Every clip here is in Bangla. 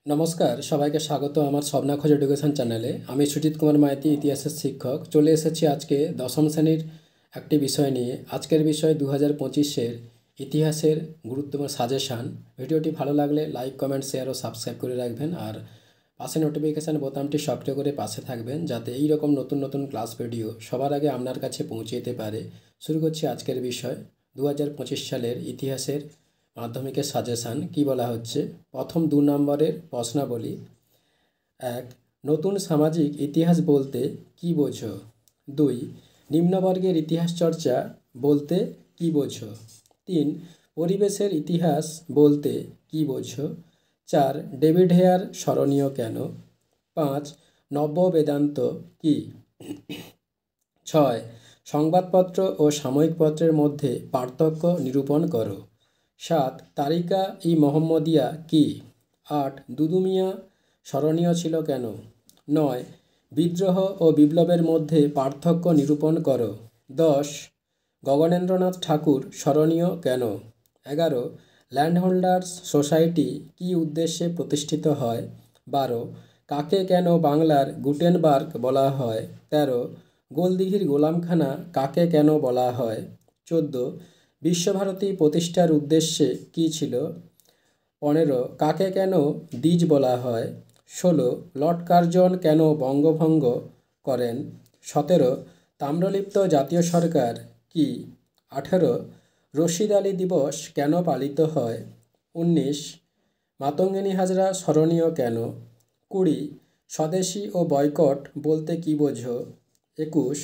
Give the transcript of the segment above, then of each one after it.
নমস্কার, সবাইকে স্বাগত আমার স্বপ্না খোঁজ এডুকেশন চ্যানেলে। আমি সুজিত কুমার মাইতি, ইতিহাসের শিক্ষক। চলে এসেছি আজকে দশম শ্রেণীর একটি বিষয় নিয়ে। আজকের বিষয় 2025-এর ইতিহাসের গুরুত্বপূর্ণ সাজেশান। ভিডিওটি ভালো লাগলে লাইক, কমেন্ট, শেয়ার ও সাবস্ক্রাইব করে রাখবেন, আর পাশে নোটিফিকেশান বোতামটি সক্রিয় করে পাশে থাকবেন, যাতে এই রকম নতুন নতুন ক্লাস ভিডিও সবার আগে আপনার কাছে পৌঁছে যেতে পারে। শুরু করছি আজকের বিষয় 2025 সালের ইতিহাসের মাধ্যমিকের সাজেশান। কি বলা হচ্ছে? প্রথম 2 নম্বরের প্রশ্নাবলী। 1. নতুন সামাজিক ইতিহাস বলতে কি বোঝো? 2. নিম্নবর্গের ইতিহাস চর্চা বলতে কি বোঝো? 3. পরিবেশের ইতিহাস বলতে কি বোঝো? 4. ডেভিড হেয়ার স্মরণীয় কেন? 5. নব্য বেদান্ত কি? 6. সংবাদপত্র ও সাময়িক পত্রের মধ্যে পার্থক্য নিরূপণ করো। 7. তারিকা ই মোহাম্মদিয়া কি? 8. দুদু মিয়া স্মরণীয় ছিল কেন? 9. বিদ্রোহ ও বিপ্লবের মধ্যে পার্থক্য নিরূপণ করো। 10. গগনেন্দ্রনাথ ঠাকুর স্মরণীয় কেন? 11. ল্যান্ড হোল্ডার্স সোসাইটি কী উদ্দেশ্যে প্রতিষ্ঠিত হয়? 12. কাকে কেন বাংলার গুটেনবার্গ বলা হয়? 13. গোলদিঘির গোলামখানা কাকে কেন বলা হয়? 14. বিশ্বভারতী প্রতিষ্ঠার উদ্দেশ্যে কী ছিল? 15. কাকে কেন দ্বিজ বলা হয়? 16. লর্ড কার্জন কেন বঙ্গভঙ্গ করেন? 17. তাম্রলিপ্ত জাতীয় সরকার কি? 18. রশিদ আলী দিবস কেন পালিত হয়? 19. মাতঙ্গিনী হাজরা স্মরণীয় কেন? 20. স্বদেশী ও বয়কট বলতে কি বোঝো? 21.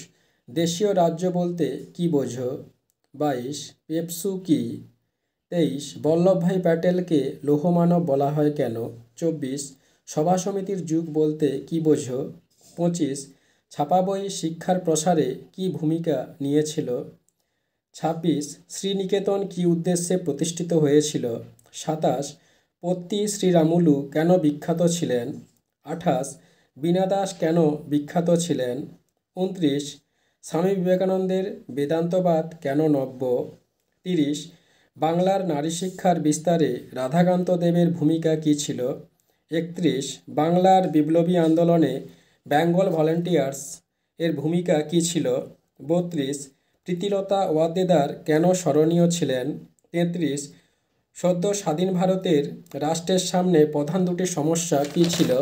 দেশীয় রাজ্য বলতে কি বোঝো? 22. পেপসু কি? 23. বল্লভভাই প্যাটেলকে লৌহমানব বলা হয় কেন? 24. সভা সমিতির যুগ বলতে কি বোঝো? 25. ছাপা বই শিক্ষার প্রসারে কি ভূমিকা নিয়েছিল? 26. শ্রীনিকেতন কি উদ্দেশ্যে প্রতিষ্ঠিত হয়েছিল? 27. পত্তি শ্রীরামুলু কেন বিখ্যাত ছিলেন? 28. বীণা দাস কেন বিখ্যাত ছিলেন? 29. স্বামী বিবেকানন্দের বেদান্তবাদ কেন নব্য? 30. বাংলার নারী শিক্ষার বিস্তারে রাধাকান্ত দেবের ভূমিকা কী ছিল? 31. বাংলার বিপ্লবী আন্দোলনে বেঙ্গল ভলেন্টিয়ার্স এর ভূমিকা কী ছিল? 32. প্রীতিলতা ওয়াদ্দেদার কেন স্মরণীয় ছিলেন? 33. সদ্য স্বাধীন ভারতের রাষ্ট্রের সামনে প্রধান দুটি সমস্যা কী ছিল?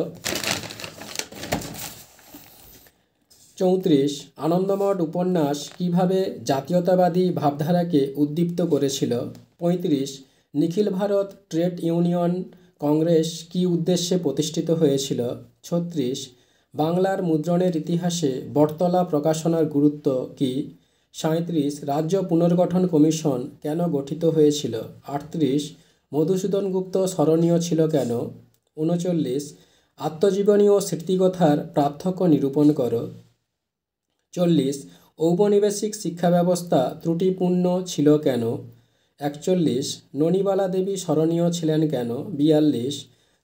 34. আনন্দমঠ উপন্যাস কিভাবে জাতীয়তাবাদী ভাবধারাকে উদ্দীপ্ত করেছিল? 35. নিখিল ভারত ট্রেড ইউনিয়ন কংগ্রেস কী উদ্দেশ্যে প্রতিষ্ঠিত হয়েছিল? 36. বাংলার মুদ্রণের ইতিহাসে বটতলা প্রকাশনার গুরুত্ব কী? 37. রাজ্য পুনর্গঠন কমিশন কেন গঠিত হয়েছিল? 38. মধুসূদন গুপ্ত স্মরণীয় ছিল কেন? 39. আত্মজীবনী ও স্মৃতিকথার পার্থক্য নিরূপণ করো। 40. ঔপনিবেশিক শিক্ষা ব্যবস্থা ত্রুটিপূর্ণ ছিল কেন? 41. ননিবালা দেবী স্মরণীয় ছিলেন কেন? 42.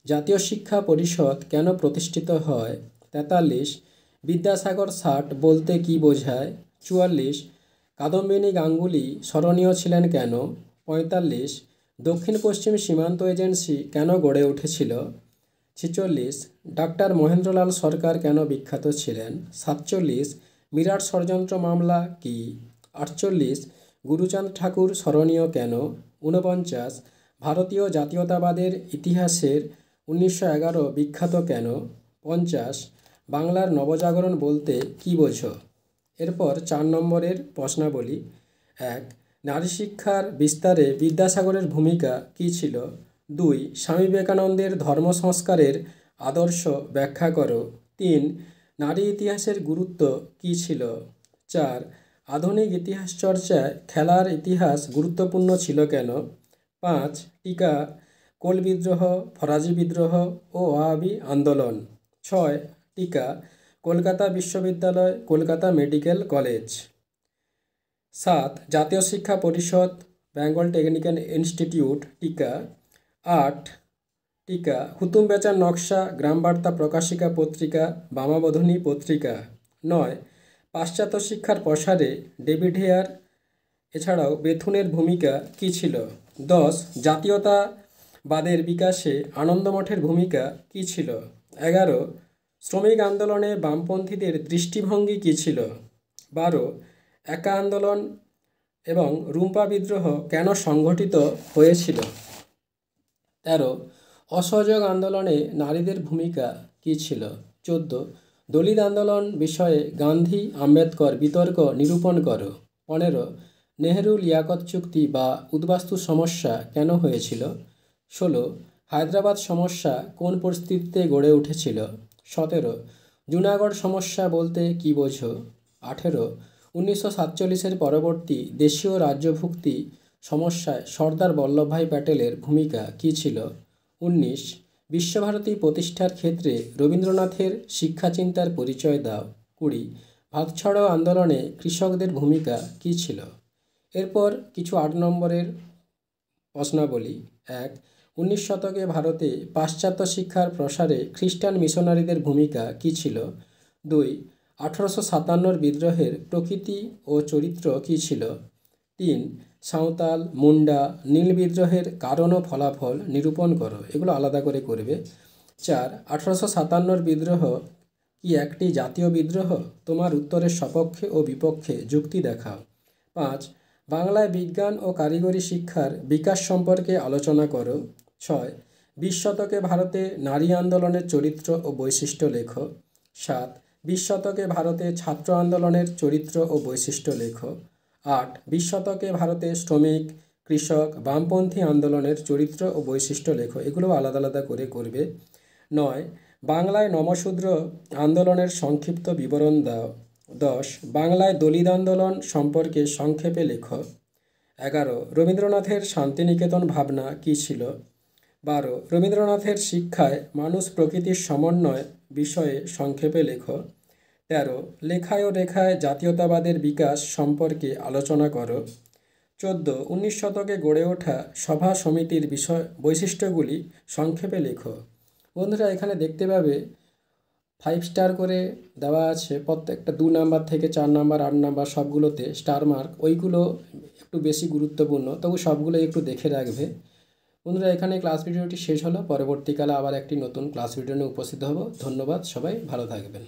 জাতীয় শিক্ষা পরিষদ কেন প্রতিষ্ঠিত হয়? 43. বিদ্যাসাগর ষাট বলতে কি বোঝায়? 44. কাদম্বিনী গাঙ্গুলি স্মরণীয় ছিলেন কেন? 45. দক্ষিণ পশ্চিম সীমান্ত এজেন্সি কেন গড়ে উঠেছিল? 46. ডাক্তার মহেন্দ্রলাল সরকার কেন বিখ্যাত ছিলেন? 47. বিরাট ষড়যন্ত্র মামলা কি? 48. গুরুচাঁদ ঠাকুর স্মরণীয় কেন? 49. ভারতীয় জাতীয়তাবাদের ইতিহাসের 1911 বিখ্যাত কেন? 50. বাংলার নবজাগরণ বলতে কি বোঝো? এরপর 4 নম্বরের প্রশ্নাবলী। 1. নারী শিক্ষার বিস্তারে বিদ্যাসাগরের ভূমিকা কী ছিল? 2. স্বামী বিবেকানন্দের ধর্ম সংস্কারের আদর্শ ব্যাখ্যা করো। 3. নারী ইতিহাসের গুরুত্ব কী ছিল? 4. আধুনিক ইতিহাস চর্চায় খেলার ইতিহাস গুরুত্বপূর্ণ ছিল কেন? 5. টিকা কোল বিদ্রোহ, ফরাজি বিদ্রোহ ও ওয়াহাবি আন্দোলন। 6. টিকা কলকাতা বিশ্ববিদ্যালয়, কলকাতা মেডিকেল কলেজ। 7. জাতীয় শিক্ষা পরিষদ, বেঙ্গল টেকনিক্যাল ইনস্টিটিউট। টিকা 8. টিকা হুতুম বেচার নকশা, গ্রামবার্তা প্রকাশিকা পত্রিকা, বামাবোধিনী পত্রিকা। 9. পাশ্চাত্য শিক্ষার প্রসারে ডেভিড হেয়ার এছাড়াও বেথুনের ভূমিকা কী ছিল? 10. জাতীয়তা বাদের বিকাশে আনন্দমঠের ভূমিকা কী ছিল? 11 শ্রমিক আন্দোলনে বামপন্থীদের দৃষ্টিভঙ্গি কী ছিল? 12 একা আন্দোলন এবং রুম্পা বিদ্রোহ কেন সংগঠিত হয়েছিল? 13 অসহযোগ আন্দোলনে নারীদের ভূমিকা কী ছিল? 14 দলিত আন্দোলন বিষয়ে গান্ধী আম্বেদকর বিতর্ক নিরূপণ করো। 15 নেহেরু লিয়াকত চুক্তি বা উদ্বাস্তু সমস্যা কেন হয়েছিল? 16 হায়দ্রাবাদ সমস্যা কোন পরিস্থিতিতে গড়ে উঠেছিল? 17 জুনাগড় সমস্যা বলতে কী বোঝো? 18 1947-এর পরবর্তী দেশীয় রাজ্যভুক্তি সমস্যায় সর্দার বল্লভভাই প্যাটেলের ভূমিকা কী ছিল? 19 বিশ্বভারতী প্রতিষ্ঠার ক্ষেত্রে রবীন্দ্রনাথের শিক্ষাচিন্তার পরিচয় দাও। 20 ভারত ছাড়ো আন্দোলনে কৃষকদের ভূমিকা কী ছিল? এরপর কিছু 8 নম্বরের প্রশ্নাবলী। 1 19 শতকে ভারতে পাশ্চাত্য শিক্ষার প্রসারে খ্রিস্টান মিশনারিদের ভূমিকা কী ছিল? 2 1857 বিদ্রোহের প্রকৃতি ও চরিত্র কী ছিল? 3 সাঁওতাল মুন্ডা নীল বিদ্রোহের কারণ ও ফলাফল নিরূপণ করো। এগুলো আলাদা করে করবে। 4 1857 বিদ্রোহ কি একটি জাতীয় বিদ্রোহ? তোমার উত্তরের সপক্ষে ও বিপক্ষে যুক্তি দেখাও। 5 বাংলায় বিজ্ঞান ও কারিগরি শিক্ষার বিকাশ সম্পর্কে আলোচনা করো। 6 20 শতকে ভারতে নারী আন্দোলনের চরিত্র ও বৈশিষ্ট্য লেখো। 7 20 শতকে ভারতে ছাত্র আন্দোলনের চরিত্র ও বৈশিষ্ট্য লেখো। 8 20 শতকে ভারতে শ্রমিক কৃষক বামপন্থী আন্দোলনের চরিত্র ও বৈশিষ্ট্য লেখো। এগুলো আলাদা আলাদা করে করবে। 9 বাংলায় নমশূদ্র আন্দোলনের সংক্ষিপ্ত বিবরণ দাও। 10 বাংলায় দলিত আন্দোলন সম্পর্কে সংক্ষেপে লেখো। 11 রবীন্দ্রনাথের শান্তিনিকেতন ভাবনা কী ছিল? 12 রবীন্দ্রনাথের শিক্ষায় মানুষ প্রকৃতির সমন্বয় বিষয়ে সংক্ষেপে লেখো। 13 লেখায় ও রেখায় জাতীয়তাবাদের বিকাশ সম্পর্কে আলোচনা করো। 14 19 শতকে গড়ে ওঠা সভা সমিতির বৈশিষ্ট্যগুলি সংক্ষেপে লেখো। বন্ধুরা, এখানে দেখতে পাবে 5 স্টার করে দেওয়া আছে, প্রত্যেকটা 2 নাম্বার থেকে 4 নাম্বার 8 নাম্বার সবগুলোতে স্টার মার্ক। ওইগুলো একটু বেশি গুরুত্বপূর্ণ, তবু সবগুলো একটু দেখে রাখবে। বন্ধুরা, এখানে ক্লাস ভিডিওটি শেষ হলো। পরবর্তীকালে আবার একটি নতুন ক্লাস ভিডিও নিয়ে উপস্থিত হব। ধন্যবাদ, সবাই ভালো থাকবেন।